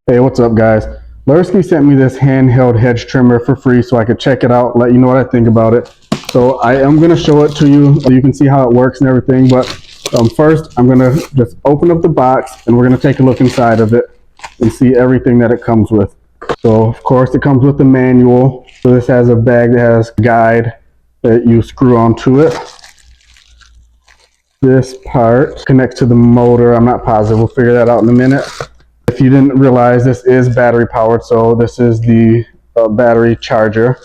Hey, what's up, guys? Lursky sent me this handheld hedge trimmer for free so I could check it out, let you know what I think about it. So I am going to show it to you so you can see how it works and everything. But first, I'm going to just open up the box and we're going to take a look inside of it and see everything that it comes with. So, of course, it comes with the manual. So this has a bag that has a guide that you screw onto it. This part connects to the motor. I'm not positive. We'll figure that out in a minute. If you didn't realize, this is battery powered, so this is the battery charger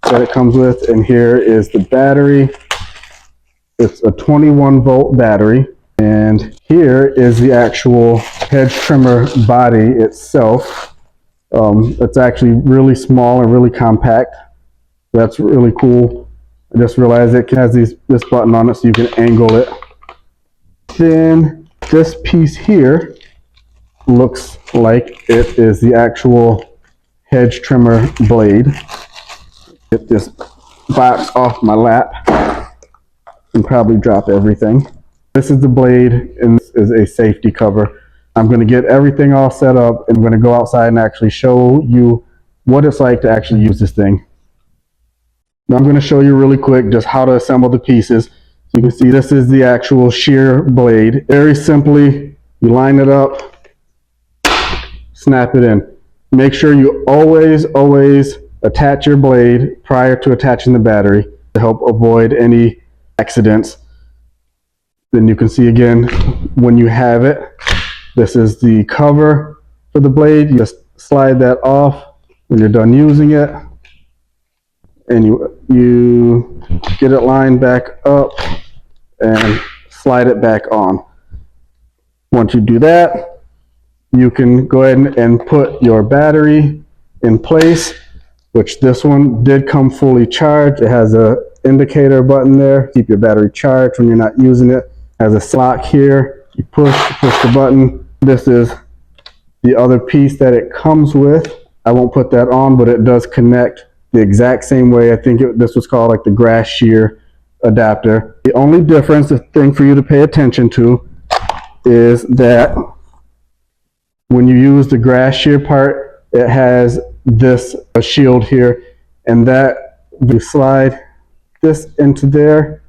that it comes with, and here is the battery. It's a 21-volt battery, and here is the actual hedge trimmer body itself. It's actually really small and really compact. That's really cool. I just realized it has this button on it so you can angle it. Then this piece here looks like it is the actual hedge trimmer blade. Get this box off my lap and probably drop everything. This is the blade and this is a safety cover. I'm going to get everything all set up and I'm going to go outside and actually show you what it's like to actually use this thing. Now I'm going to show you really quick just how to assemble the pieces. So you can see this is the actual shear blade. Very simply, you line it up, snap it in. Make sure you always attach your blade prior to attaching the battery to help avoid any accidents. Then you can see again when you have it, this is the cover for the blade. You just slide that off when you're done using it, and you get it lined back up and slide it back on. Once you do that, you can go ahead and put your battery in place, which this one did come fully charged. It has a indicator button there, keep your battery charged when you're not using it. It has a slot here. You push the button. This is the other piece that it comes with. I won't put that on, but it does connect the exact same way. I think this was called like the grass shear adapter. The only difference, the thing for you to pay attention to, is that when you use the grass shear part, it has this shield here, and that you slide this into there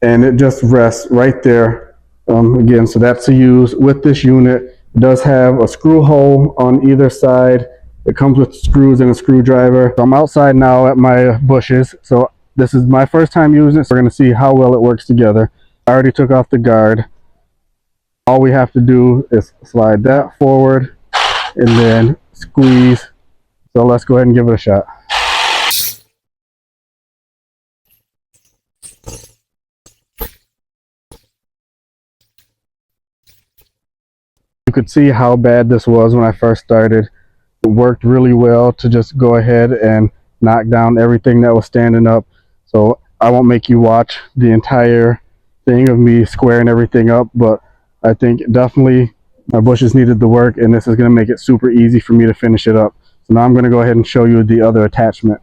and it just rests right there. Again, so that's to use with this unit. It does have a screw hole on either side. It comes with screws and a screwdriver. So I'm outside now at my bushes, so this is my first time using it, so we're going to see how well it works together. I already took off the guard. All we have to do is slide that forward and then squeeze. So let's go ahead and give it a shot. You could see how bad this was when I first started. It worked really well to just go ahead and knock down everything that was standing up. So I won't make you watch the entire thing of me squaring everything up, but I think definitely my bushes needed the work, and this is going to make it super easy for me to finish it up. So now I'm going to go ahead and show you the other attachment.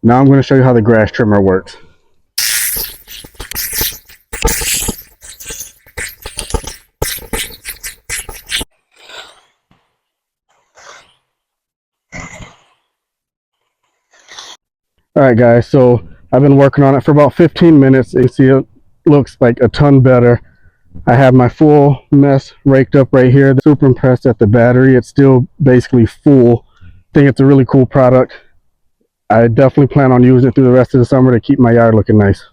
Now I'm going to show you how the grass trimmer works. Alright guys, so I've been working on it for about 15 minutes. You see it looks like a ton better. I have my full mess raked up right here. Super impressed at the battery. It's still basically full. I think it's a really cool product. I definitely plan on using it through the rest of the summer to keep my yard looking nice.